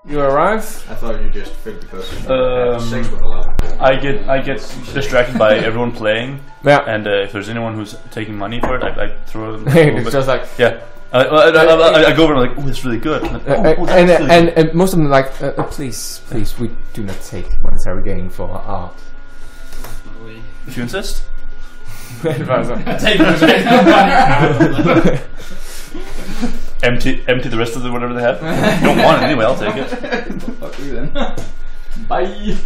You arrive. I thought you just filled because sex with a lot of people. I get distracted by everyone playing. Yeah. And if there's anyone who's taking money for it, I throw them. It's just like yeah. I go over and I'm like, oh, that's really good. Like, and most of them are like, please, we do not take monetary gain for our art. If you insist. Take money. Empty the rest of the whatever they have. You don't want it anyway, I'll take it. Fuck you then. Bye.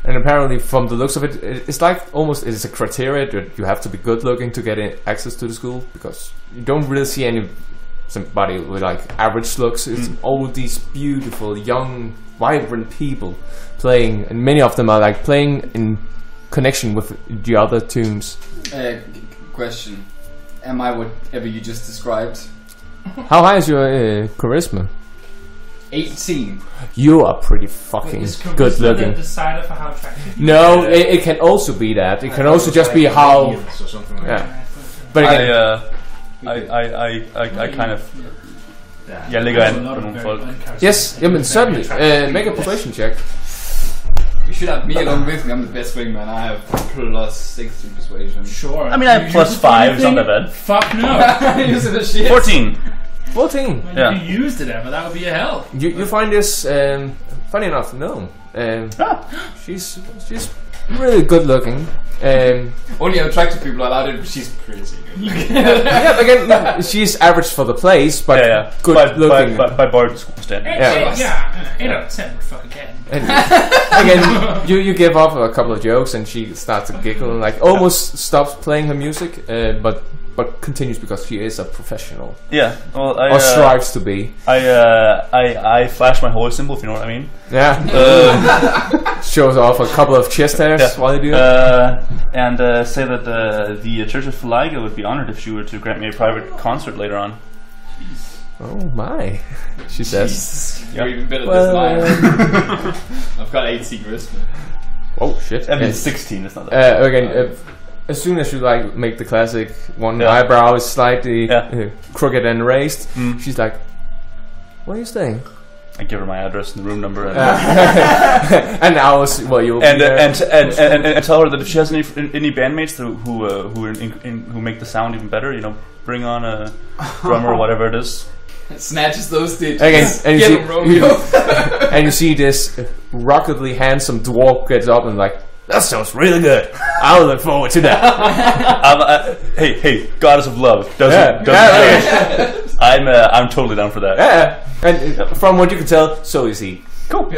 And apparently, from the looks of it, it's like almost it's a criteria that you have to be good looking to get access to the school, because you don't really see somebody with like average looks. It's all these beautiful, young, vibrant people playing, and many of them are like playing in connection with the other tunes. Question: am I whatever you just described? How high is your charisma? 18. You are pretty fucking good looking. The decider for how attractive. No, it can also be that. It can also just be how. Or something like that. But again, I kind of. Yeah, ligger an på nogle folk. Yes, certainly. Make a persuasion check. You should have me along with me. I'm the best wingman. I have plus 6 in persuasion. Sure. I mean, I have plus 5. It's not that bad. Fuck no. Using the shit. 14. 14. Well, Yeah. if you used it ever, that would be a hell. You find this funny enough. No, she's really good looking. Only attractive people allowed it, but she's pretty good. Yeah, again, she's average for the place, but good looking. By board standards. Yeah. 8 out of 10 would fucking get. And again, you give off a couple of jokes, and she starts to giggle and like almost stops playing her music, but continues because she is a professional. Yeah, well, or strives to be. I flash my holy symbol, if you know what I mean. Yeah. Shows off a couple of chest hairs while you do it. And say that the Church of Feliga would be honored if she were to grant me a private concert later on. Oh my, she says. You're even better than mine. I've got 18 charisma. Oh shit. I mean, 16 is not that again, as soon as you like make the classic eyebrow is slightly crooked and raised, she's like, "What are you saying?" I give her my address and the room number, and and hours. Well, you'll and tell her that if she has any bandmates who make the sound even better, bring on a drummer or whatever it is. Snatches those digits. Again, and you see this ruggedly handsome dwarf gets up and like, that sounds really good. I'll look forward to that. Hey, goddess of love. I'm totally down for that. Yeah, and from what you can tell, so is he. Cool.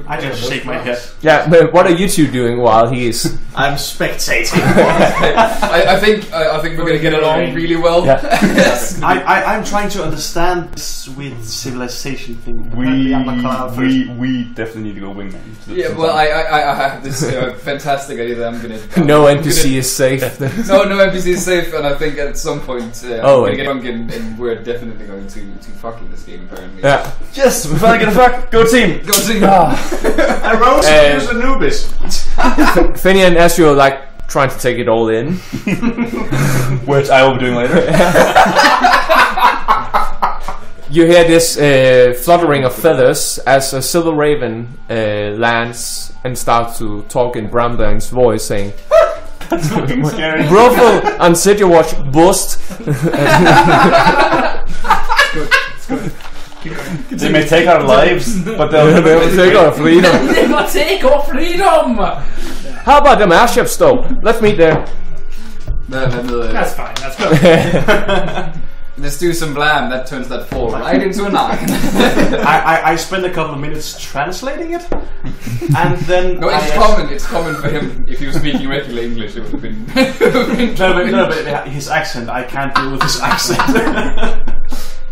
I just shake my head. Yeah, but what are you two doing while he is? I'm spectating. I think we're gonna get along really well. Yeah. I'm trying to understand this with civilization thing. We definitely need to go wingman. Yeah, well, I have this fantastic idea that I'm gonna. No NPC is safe. No NPC is safe, and I think at some point I'm gonna get drunk and we're definitely going to fuck in this game apparently. Yeah. Yes, we're finally gonna fuck. Go team. Go team. I rose and use Anubis. Finian, as you're like trying to take it all in, which I will be doing later. You hear this fluttering of feathers as a silver raven lands and starts to talk in Bramdane's voice, saying, That's fucking scary. Brothel, unset your watch, bust. They may take our lives, but they'll take our freedom. They will take our freedom. How about them airships though? Let's meet there. That's fine. That's good. Let's do some blam. That turns that 4 right into a 9. I spent a couple of minutes translating it, and then no, it's common for him. If he was speaking regular English, it would have been. no, but his accent, I can't deal with his accent.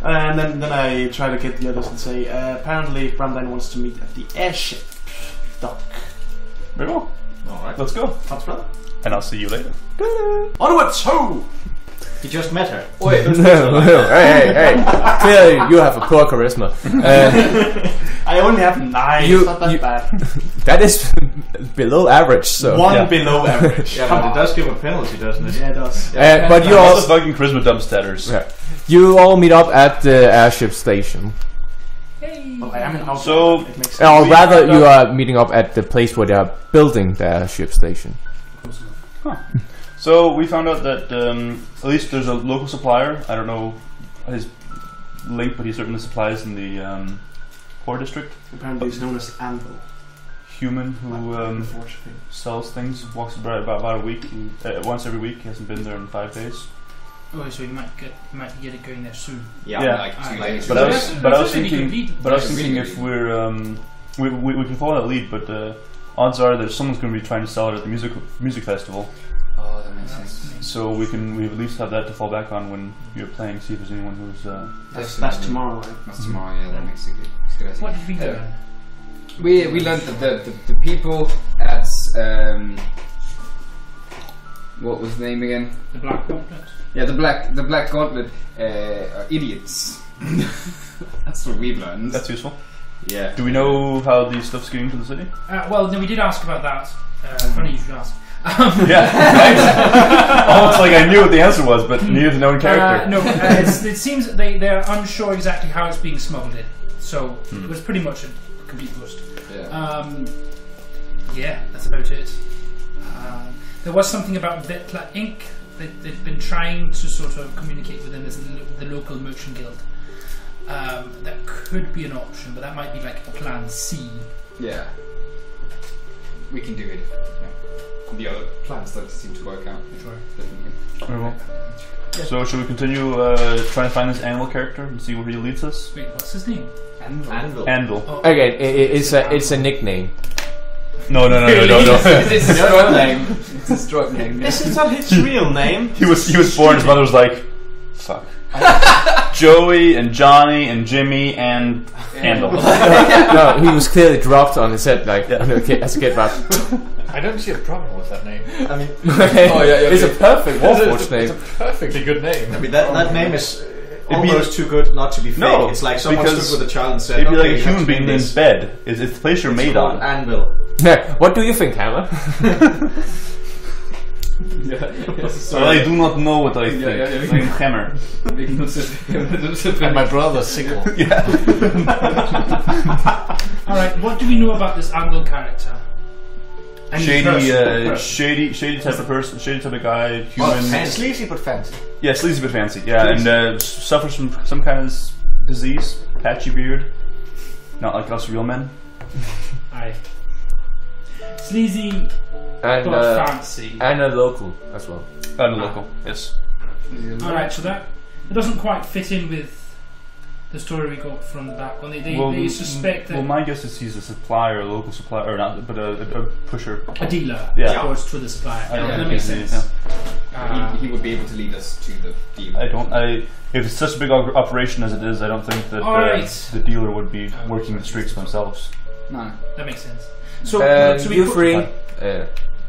And then I try to get the others and say, apparently Bramdane wants to meet at the airship dock. Very well. Alright. Let's go. That's brother. And I'll see you later. Onwards, ho! You just met her. Wait. Hey. Clearly, you have a poor charisma. I only have 9. It's not that bad. That is below average. So below average. Yeah, but it does give a penalty, doesn't it? Yeah, it does. but you all fucking charisma dump statters. Yeah. You all meet up at the airship station. Hey. Well, I am in So, it makes sense. Or rather, you are meeting up at the place where they are building the airship station. So we found out that at least there's a local supplier. I don't know his link, but he certainly supplies in the core district. Apparently he's known as Anvil. Human who sells things, walks about a week, once every week. He hasn't been there in 5 days. Oh, so you might get it going there soon. Yeah. Like 2 days. But I was thinking if we're we can follow that lead, but odds are that someone's going to be trying to sell it at the music festival. Oh, that makes sense. So we at least have that to fall back on when you're playing. See if there's anyone who's. That's tomorrow, right? That's tomorrow. Yeah, that makes it good. Idea. What did we learn? We learned that the people at what was the name again? The Black Gauntlet. Yeah, the Black Gauntlet are idiots. That's what we've learned. That's useful. Yeah. Do we know how these stuff's getting to the city? Well, no, we did ask about that. Funny you should ask. Yeah, right? Almost like I knew what the answer was, but needed to know in character. No, it seems that they're unsure exactly how it's being smuggled in. So it was pretty much a complete bust. Yeah. Yeah, that's about it. There was something about Vetla Inc. They've been trying to sort of communicate with them as the local merchant guild. That could be an option, but that might be like a plan C. Yeah. We can do it. Yeah. The other plans don't seem to work out. Sure. Definitely. Very well. So should we continue trying to find this Anvil character and see where he leads us? Wait, what's his name? Anvil. Anvil. Oh. Again, it's a nickname. No. It's his drug name. It's his drug name. This is not his real name. He was born. His mother was like, "Fuck." Joey and Johnny and Jimmy and Anvil. No, he was clearly dropped on his head like as a kid. But I don't see a problem with that name. I mean, it's a perfect Warforged name. It's a perfectly good name. I mean, that name is almost too good not to be fake. No, it's like someone because stood with a child and said, it'd be like "Okay, a you have human to being name in this." bed. It's the place you're made called on. Anvil. What do you think, Hammer? Well, I do not know what I think. I'm Hammer. And my brother Sickle. Yeah. Alright, what do we know about this Anvil character? Shady type of person, shady type of guy, human. Sleazy but fancy. Yeah, sleazy but fancy. Yeah, and suffers from some kind of disease, patchy beard. Not like us real men. Aye. Sleazy And but fancy. and a local as well. And local, yes. Alright, so that it doesn't quite fit in with the story we got from the back one. They suspect that Well, my guess is he's a supplier, a local supplier, or not, but a pusher. a dealer goes to the supplier. I don't that think makes he- sense. He would be able to lead us to the deal. If it's such a big operation as it is, I don't think that the dealer would be working the streets themselves. No. That makes sense. So, we you put- three,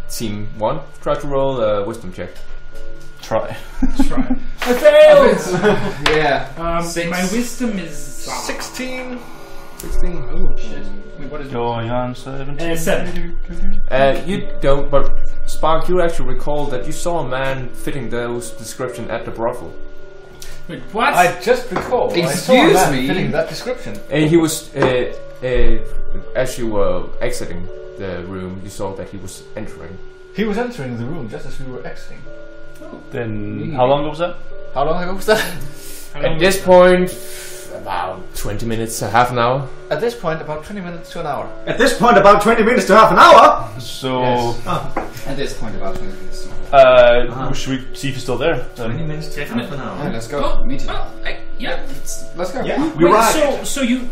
team 1, try to roll a wisdom check. Try. Try. I failed! Yeah. My wisdom is 16. 16. Oh shit. Wait, what is it? Going on 17. 7. You don't, but Spark, you actually recall that you saw a man fitting those description at the brothel. Wait, what? I just recall. I saw a Excuse man me? fitting that description. And he was, as you were exiting the room, you saw that he was entering. He was entering the room just as we were exiting. Then, how long ago was that? How long ago was that? At this point, about 20 minutes to half an hour. At this point, about 20 minutes to an hour. At this point, about 20 minutes to half an hour. So, At this point, about 20 minutes. should we see if he's still there? 20 minutes to half an hour. Let's go. Oh, Me too. well, yeah. Let's go. Yeah, Wait, we arrived. so you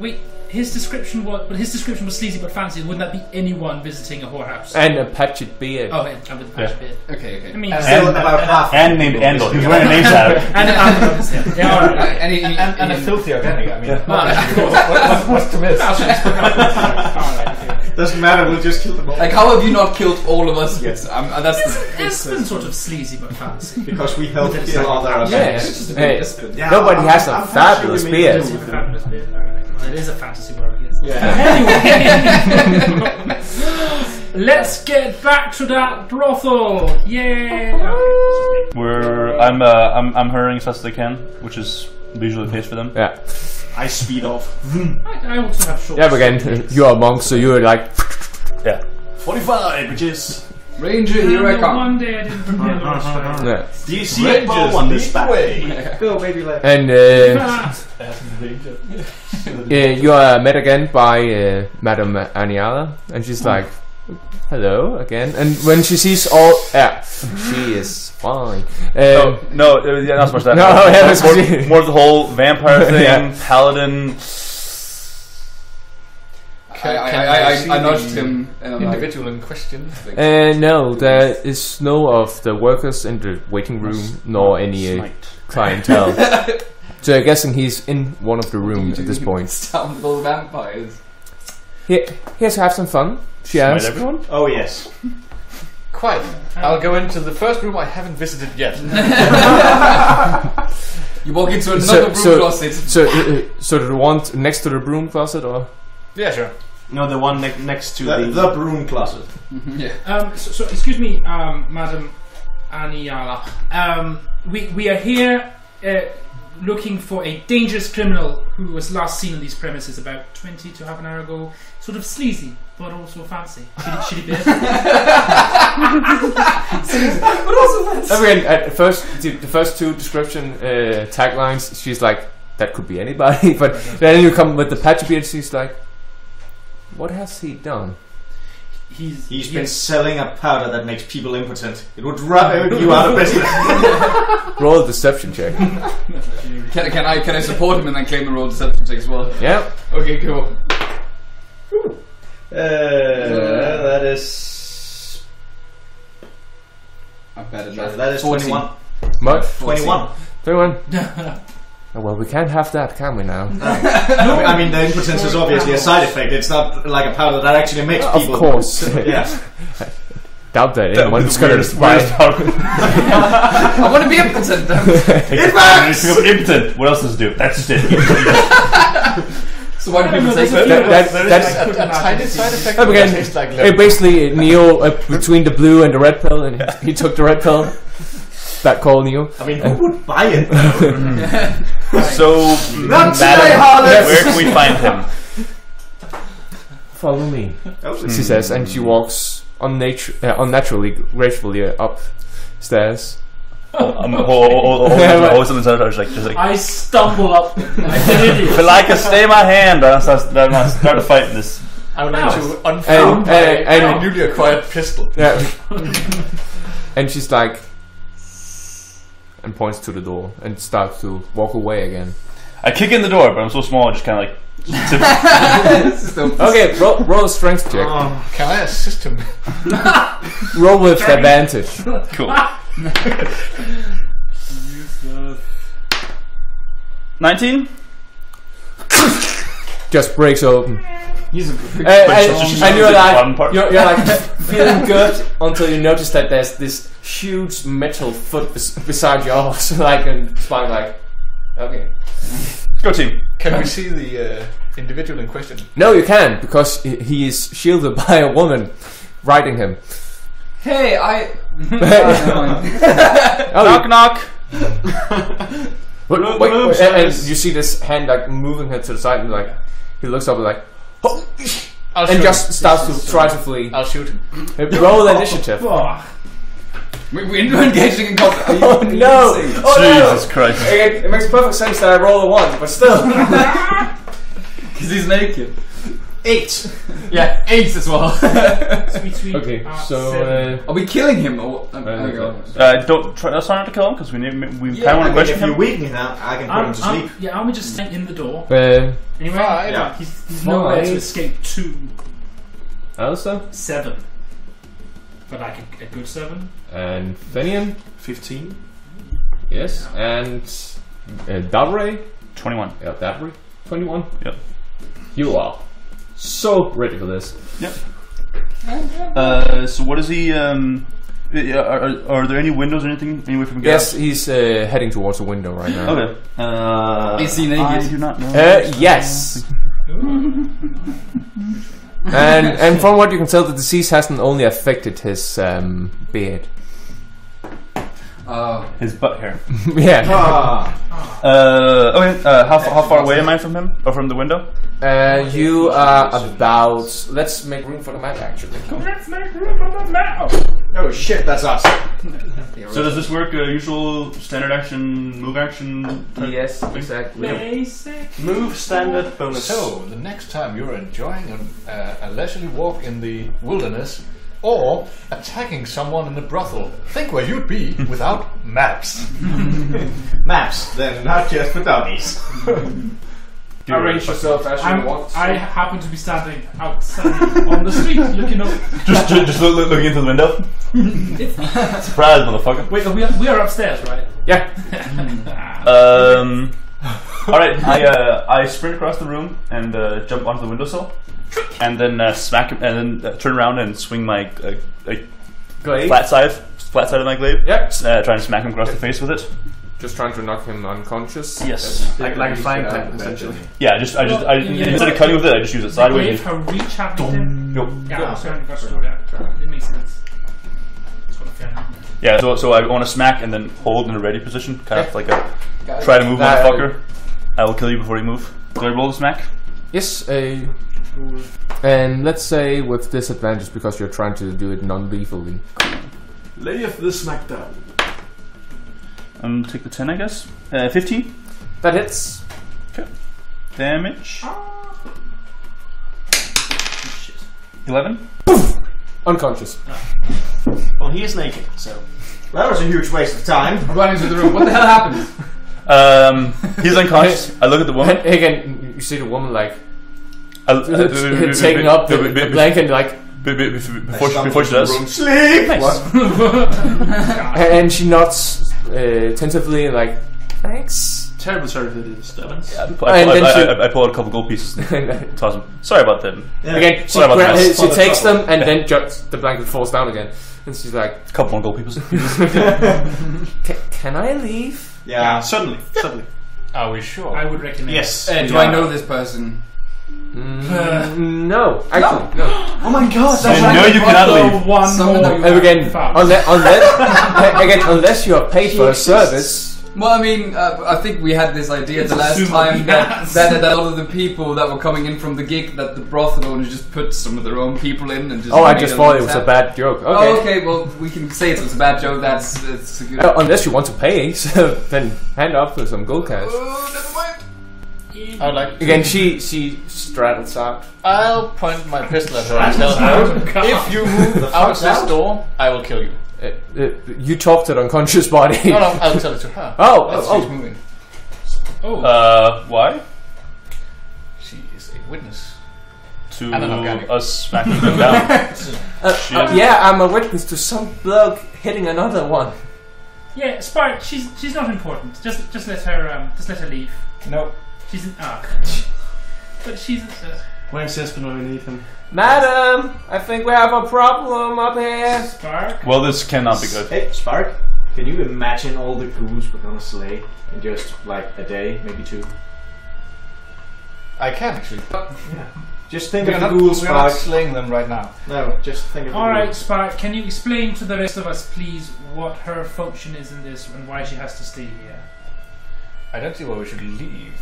wait. His description was sleazy but fancy. Wouldn't that be anyone visiting a whorehouse? And a patched beard. Oh, and with the patch beard. Okay. I mean, Still about half. And named Anvil. He was wearing a name tag. and yeah, all right. And a filthy organic, I mean. Alright. What's to miss? Alright, okay. Doesn't matter, we'll just kill them all. Like, how have you not killed all of us yet? That's Esben sort of sleazy but fancy. Because we help kill other Yes. Hey, nobody has a fabulous beard. It is a fantasy world, yes. Yeah. Anyway, let's get back to that brothel. Yay! I'm hurrying as fast as I can, which is usually the pace for them. Yeah. I speed off. I also have short. Yeah, but again, you are monks, so you're like. Yeah. 45, which is. Ranger, here I come. One day I didn't prepare the rest for it. Yeah. Do you see a bow on this back? Go, baby, left. And you are met again by Madame Aniala, and she's like, "Hello again." And when she sees all, she is fine. Yeah, not so much that. More the whole vampire thing, paladin. I nudged him and I'm individual in question. No, there is no of the workers in the waiting room, nor any clientele. So I'm guessing he's in one of the rooms at this point. Stumble vampires. Here to have some fun, she asks. Everyone? Oh, yes. Quite. I'll go into the first room I haven't visited yet. You walk into another broom closet. So the one next to the broom closet, or? Yeah, sure. No, the one next to the broom closet. Yeah. So excuse me, Madam Aniala. We are here looking for a dangerous criminal who was last seen on these premises about 20 to half an hour ago. Sort of sleazy, but also fancy. Should he be? But also fancy. Again, at first, the first two description taglines, she's like, that could be anybody. But then you come with the patchy beard, she's like, what has he done? He's been selling a powder that makes people impotent. It would rub you out of business. Roll a deception check. Can I support him and then claim the roll deception check as well? Yeah. Okay, cool. That is. I'm bad at That is 21. What? 21. 21. Oh, well, we can't have that, can we now? I mean, the impotence is obviously a side effect. It's not like a powder that actually makes people. Of course. Yeah. Doubt that anyone's gonna buy it. I want to be impotent. It works! Impotent. What else does it do? That's it. So why do people say that's a tiny side effect. Again, basically, Neo between the blue and the red pill, and he took the red pill. That call Neo. I mean, who would buy it? So, where can we find him? Follow me, she says, and she walks unnaturally, gracefully upstairs. I stumble up like an idiot. If I stay my hand, I start to fight this. I would like to unfold my newly acquired pistol. Yeah. And she's like, and points to the door and starts to walk away again. I kick in the door, but I'm so small, I just kind of okay, roll a strength check. Can I assist him? Roll with advantage. Cool. 19? Just breaks open. And you're like feeling good until you notice that there's this huge metal foot beside yours, like, and spine, like, okay. Go team. Can we see the individual in question? No, you can't, because he is shielded by a woman riding him. Hey, knock knock. Wait, and you see this hand like moving her to the side, and like he looks up and like, oh, and just starts to try to flee. I'll shoot him. Roll initiative. We're engaging in combat. Oh no! Jesus Christ! It makes perfect sense that I roll a 1, but still. Because he's naked. 8. Yeah, 8 as well. Okay, so are we killing him or? Don't try. Let's try not to kill him because we kind of want to question if him. you weaken him, I can put him to sleep. Yeah, aren't we just staying in the door? Anyway, he's nowhere to escape to. Elsa? 7. But like a good 7. And Fenian? 15. Yes. And Davree? 21. Yeah, Davree? 21? Yep. You are so ready for this. Yep. So what is he? Are there any windows or anything? Any way from Yes, he's heading towards a window right now. Okay. Is he naked? I do not know. Yes. and from what you can tell, the disease hasn't only affected his beard. His butt hair. Yeah. Okay. How far away am I from him or from the window? You are about. Let's make room for the map, actually. Let's make room for the map. Oh shit, that's us. So does this work? Usual standard action, move action? Yes, exactly. Basic. Move, standard, bonus. So, the next time you're enjoying a leisurely walk in the wilderness or attacking someone in a brothel, think where you'd be without maps. Maps, then not just for dummies. Arrange yourself as you want. I happen to be standing outside on the street looking up. Just looking into the window. Surprise, motherfucker. Wait, we are upstairs, right? Yeah. Alright, I sprint across the room and jump onto the windowsill, and then smack him, and then turn around and swing my Glaive? flat side of my glaive. Yep. Trying to smack him across the face with it. Just trying to knock him unconscious. Yes. Like a flying plan, essentially. Yeah, instead of cutting with it, I just use it sideways. Her reach happened. Yep. Yeah, so it makes sense. Sort of, yeah. Yeah, so I want to smack and then hold in a ready position, kind of like a try to move, motherfucker. I will kill you before you move. Do I roll the smack? Yes, and let's say with disadvantage because you're trying to do it non-lethally. Lay of the smackdown. Take the 10, I guess. 15. That hits. Okay. Damage. 11. Unconscious. Well, he is naked, so. That was a huge waste of time. Run into the room. What the hell happened? He's unconscious. I look at the woman. And again, you see the woman like taking up the blanket like before she does. Sleep! Nice. and she nods tentatively like thanks. Terrible sort of disturbance. I pull out a couple gold pieces and toss them. Sorry about that. Yeah. Again, she takes them and then the blanket falls down again. And she's like, a couple more gold pieces. Can I leave? Yeah, Certainly. Are we sure? I would recommend. Yes. Do I know this person? No, actually, no. Oh my god! No, you cannot leave. One more. Again, unless you are paid for a service. Well, I mean, I think we had this idea the last time that a lot of the people that were coming in from the gig, that the brothel owners just put some of their own people in and just. Oh, I just thought it was a bad joke. Okay. Oh, okay. Well, we can say it was a bad joke. That's a good. Unless you want to pay, so then hand up for some gold cash. Oh, never mind. I'd like to. Again, she straddles out. I'll point my pistol at her and tell her, if you move out of this door, I will kill you. You talked to the unconscious body. No, I'll tell it to her. She's moving. Why? She is a witness. To And an organic. us smacking them down. Yeah, I'm a witness to some bloke hitting another one. Yeah, Spark. She's not important. Just let her leave. No. She's an but she's. Where's Esben when we need him? Madam, I think we have a problem up here. Spark. Well, this cannot be good. Hey, Spark, can you imagine all the ghouls we're gonna slay in just like a day, maybe 2? I can actually. Yeah. Just think We're of not, the ghouls, we're not Spark. slaying them right now. No, just think of the All right, ghouls. Spark. Can you explain to the rest of us, please, what her function is in this and why she has to stay here? I don't see why we should leave.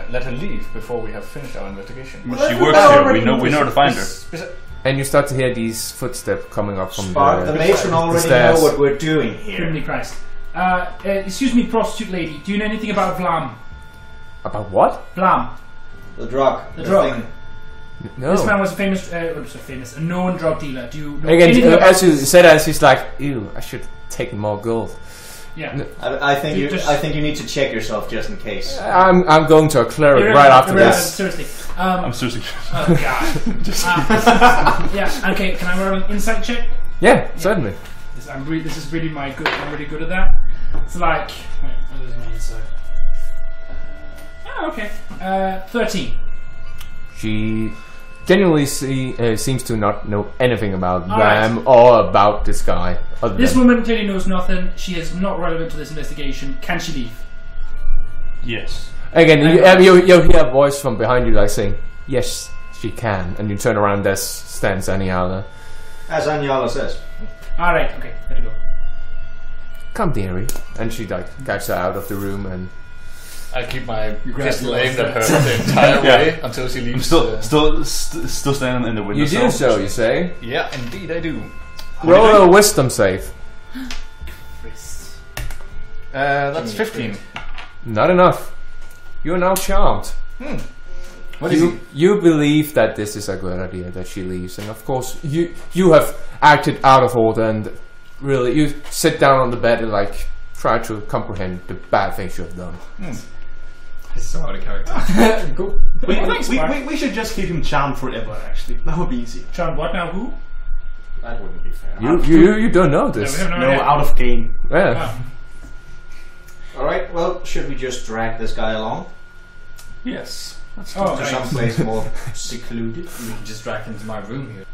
Let her leave before we have finished our investigation. Well, she works here. We know where to find her. And you start to hear these footsteps coming up from Spark, the matron already stairs. know what we're doing here. Criminy Christ. Excuse me, prostitute lady. Do you know anything about Vlam? About what? Vlam. The drug. The drug. thing. No. This man was a a known drug dealer. Do you know Again, anything about as you said, as he's like, ew, I should take more gold. Yeah. I think you need to check yourself just in case. I'm going to a clearing right after this. Seriously. I'm seriously. Oh god. Yeah. Okay. Can I roll an insight check? Yeah, certainly. This is really I'm really good at that. It's like. Wait, what is my insight? Oh, okay. 13. She genuinely seems to not know anything about All them right. or about this guy. This woman clearly knows nothing. She is not relevant to this investigation. Can she leave? Yes. Again, you hear a voice from behind you like saying, "Yes, she can," and you turn around. There stands Aniala. As Aniala says. All right. Okay. Let her go. Come, dearie. And she like guides her out of the room and. I keep my pistol aimed at her the entire way until she leaves. I'm still standing in the window. You do so, you say? Yeah, indeed I do. Roll a wisdom save. That's 15. Not enough. You are now charmed. What is it? You believe that this is a good idea that she leaves, and of course you have acted out of order, and really you sit down on the bed and like try to comprehend the bad things you have done. I saw the character. Go. We should just keep him charmed forever. Actually, that would be easy. John, what now? Who? That wouldn't be fair. You don't know No, this. we have no No, idea. out of game. Yeah. Oh. Alright, well, should we just drag this guy along Yes. Oh, to right. some place more secluded? We can just drag him to my room here.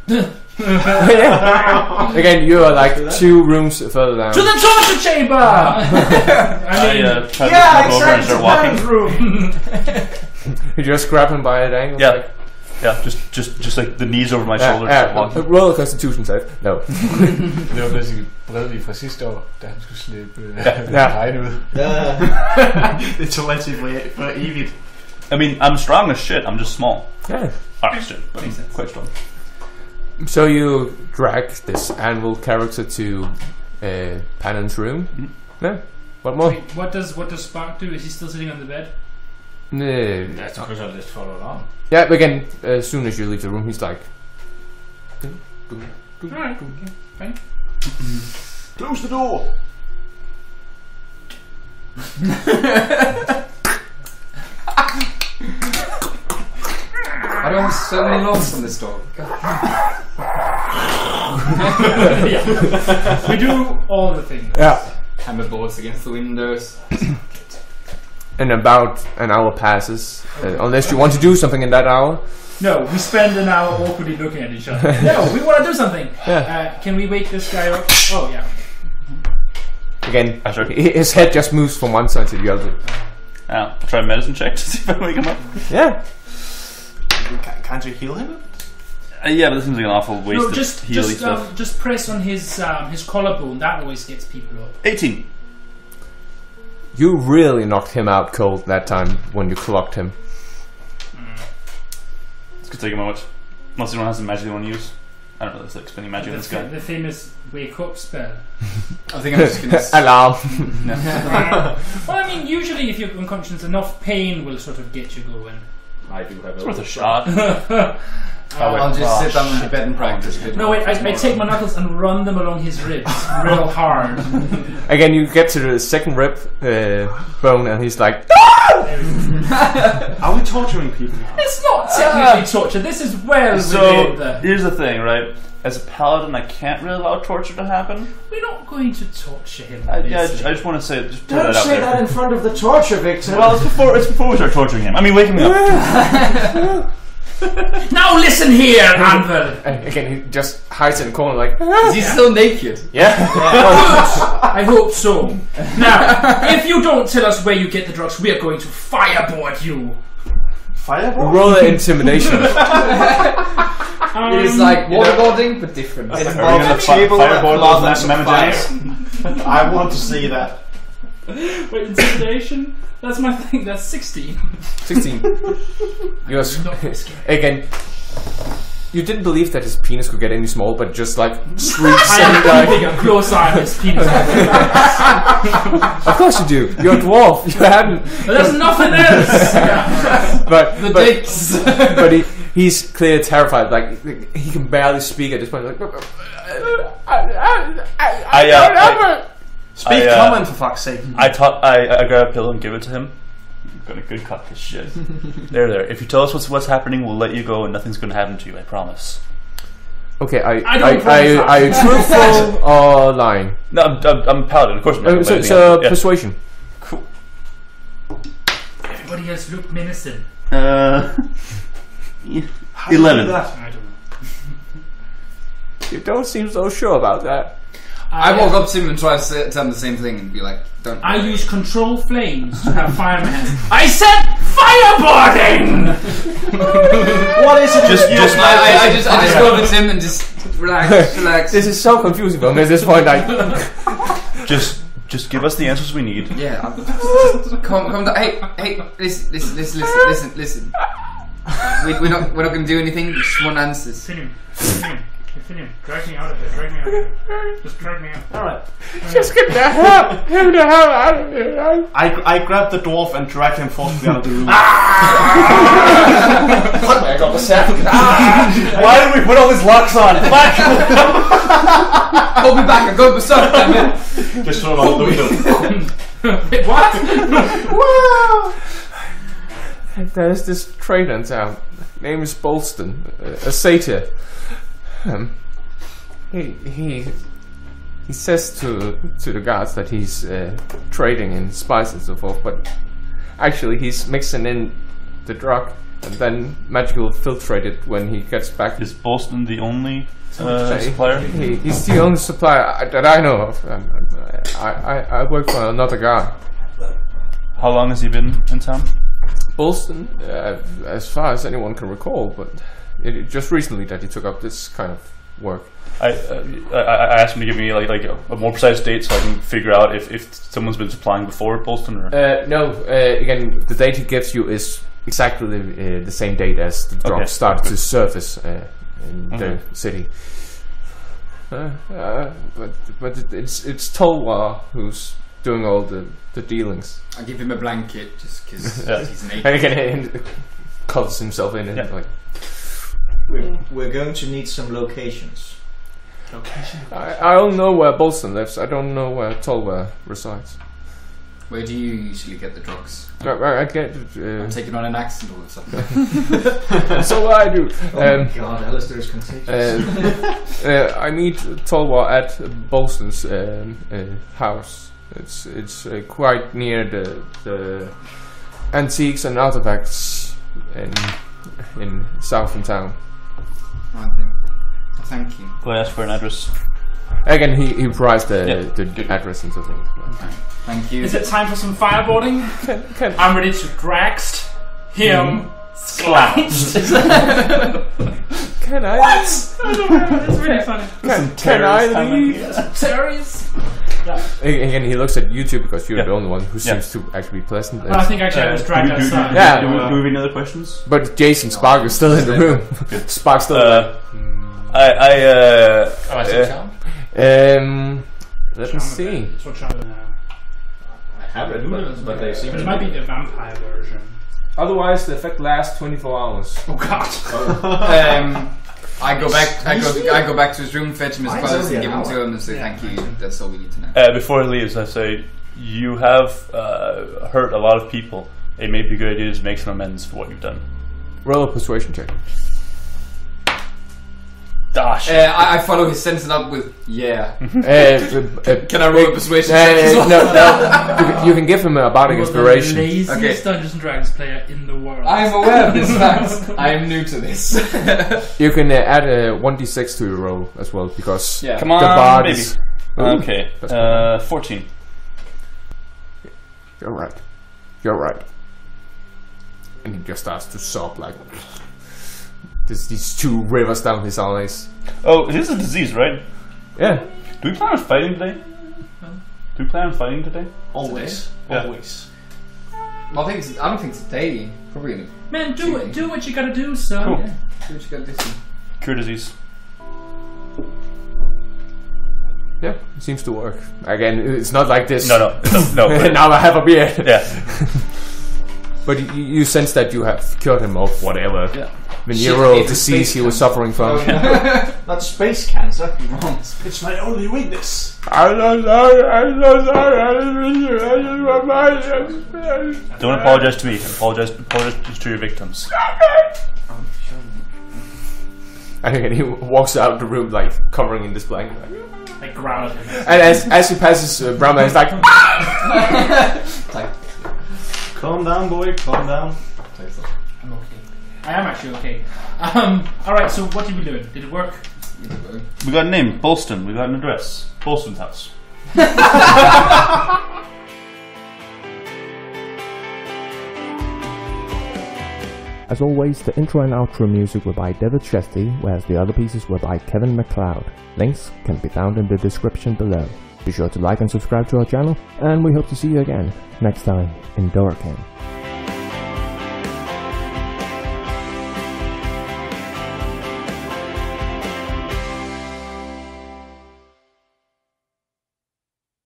Again, you are like 2 rooms further down. To the torture chamber! I mean, Try to come over and start walking. room. You just grab him by the ankle. Yeah. Yeah, just like the knees over my shoulders. start walking. Roll a constitution save. No. Det var basically Bredli fra sidste år, da han skulle slippe regn ud. Det tog altid for evigt. I mean, I'm strong as shit. I'm just small. Yeah. Alright, shit, but I'm quite strong. So you drag this Anvil character to Panon's room. Yeah. What more? Wait, what does Spark do? Is he still sitting on the bed? That's because I just followed on. Yeah, but again, as soon as you leave the room, he's like. Alright, fine. Close the door. I don't have so many locks on this door. Yeah. We do all the things. Yeah. Hammer boards against the windows. And about an hour passes, unless you want to do something in that hour. No, we spend an hour awkwardly looking at each other. No, we want to do something. Can we wake this guy up? Oh, yeah. Again, Sure. his head just moves from one side to the other. I'll try a medicine check to see if I can wake him up. Yeah. Can't you heal him? Yeah, but this seems like an awful waste No, of healy stuff. just press on his collarbone. That always gets people up. 18. You really knocked him out cold that time when you clocked him. This could take a moment. Unless anyone has some magic they want to use. I don't know, there's like spending magic on this guy. The famous wake up spell. I think I'm just gonna. Alarm. Well, I mean, usually if you're unconscious, enough pain will sort of get you going. I do have It's worth a shot. I'll just sit down on the bed and practice. No, wait, I take my knuckles and run them along his ribs real hard. Again, you get to the second rib bone, and he's like, Are we torturing people now? It's not technically torture. This is well So, within the... here's the thing, right? As a paladin, I can't really allow torture to happen. We're not going to torture him. I basically. just want to say, just put Don't that out say there. that in front of the torture victim. Well, it's before we start torturing him. I mean, waking me up. Now listen here, Anvil. and again, he just hides in the corner, like, Is he still naked? yeah. I hope so. Now, if you don't tell us where you get the drugs, we are going to fireboard you. Fireball? Roll an intimidation. It is like waterboarding, but different. It Are we gonna involves table fireboard cloth those and Mama fire. Janes? I want to see that. Wait, intimidation? That's my thing. That's 16. 16. You're Not scared. again. You didn't believe that his penis could get any smaller, but just like shrieks I and am keeping a close eye on his penis. Of course you do. You're a dwarf. You haven't. But there's nothing else. The dicks. But he's clearly terrified. Like he can barely speak at this point. Like, Speak common for fuck's sake. I grab a pillow and give it to him. I'm gonna good cut this shit. There. If you tell us what's happening, we'll let you go, and nothing's gonna happen to you. I promise. Okay, I don't promise that. are you truthful or lying? No, I'm a paladin. Of course, I'm not gonna let So anything happen. persuasion. Cool. Everybody else look menacing. How do you 11. do that? I don't know. You don't seem so sure about that. I walk up to him and try to tell him the same thing and be like, don't. I use control flames to have fire in my hands. I said fireboarding! What is it? I just go over to him and just relax. This is so confusing for me at this point. Just give us the answers we need. Yeah. Come down. Hey, listen. We're not going to do anything. We just want answers. Continue. Drag me out of here. Just drag me out. Alright. Just get the hell out of here. I grab the dwarf and drag him forcibly out of the room. I got the sack. Why did we put all these locks on? Hold me back. I'm going berserk, damn it. Just throw him out the window. Wait, what? There's this trader in town. Name is Bolston, a satyr. He says to the guards that he's trading in spice and so forth, but actually he's mixing in the drug and then magically filtrate it when he gets back. Is Boston the only supplier? He's the only supplier that I know of. I work for another guy. How long has he been in town? Bolston, as far as anyone can recall, but just recently that he took up this kind of work. I asked him to give me like a more precise date so I can figure out if someone's been supplying before Bolston or... No, again, the date he gives you is exactly the same date as the drop started to surface in the city. But it's Tolwa who's doing all the dealings. I give him a blanket just because he's naked. And again, he covers himself in it. Like, We're going to need some locations. I don't know where Bolston lives. I don't know where Tolwa resides. Where do you usually get the drugs? I get. I'm taking on an accent all of a sudden. So I do. Oh my god, Alistair is contagious. I meet Tolwa at Bolston's house. It's quite near the antiques and artifacts in southern town. Thank you. Go ask for an address. Again, he provides the address and so forth. Thank you. Is it time for some fireboarding? I'm ready to dragst him slouched. Can I? What? I don't know. It's really funny. Can I leave? Terrorists? Again, he looks at you two because you're the only one who seems to actually be pleasant. Well, I think actually I was dragged outside. Yeah. Do we have any other questions? But Jason Spark is still in the room. Spark's still there. Let me see. That's what Charlie now. I have it, but they seem It to might be the vampire version. Otherwise, the effect lasts 24 hours. Oh god. I go back to his room, fetch him his clothes, and give him to him, and say thank you. That's all we need to know. Before he leaves, I say, you have hurt a lot of people. It may be a good idea to make some amends for what you've done. Roll a persuasion check. Gosh. I follow his sentence up with Can Can I roll a persuasion check as well? No. You can give him a bardic inspiration. The laziest Okay. Dungeons and Dragons player in the world. I am aware of this fact. I am new to this. You can add a 1d6 to your roll as well because Yeah. Come on, the bard baby. is... Okay. That's fine. 14. You're right. And he just starts to sob like... There's these two rivers down his eyes. Oh, this is a disease, right? Yeah. Do we plan on fighting today? Always. Yeah. Always. I don't think today. Probably. Man, do it. Do what you gotta do, son. Cool. Yeah. Do what you gotta do. Cure disease. Yeah, it seems to work. Again, it's not like this. No. But Now I have a beard. yeah. But you sense that you have cured him of whatever venereal Shit, it's a disease space he was suffering from. Not space cancer. It's my only weakness. I'm so sorry. Don't apologize to me. Apologize to your victims. And again, he walks out of the room like covering in this blanket. I growl at him. And as he passes Brahma, he's like, Calm down, boy. Calm down. I'm okay. I am actually okay. Alright, so what did we learn? Did it work? We got a name, Bolston. We got an address, Bolston's house. As always, the intro and outro music were by Szesztay, whereas the other pieces were by Kevin MacLeod. Links can be found in the description below. Be sure to like and subscribe to our channel, and we hope to see you again next time in Doraken.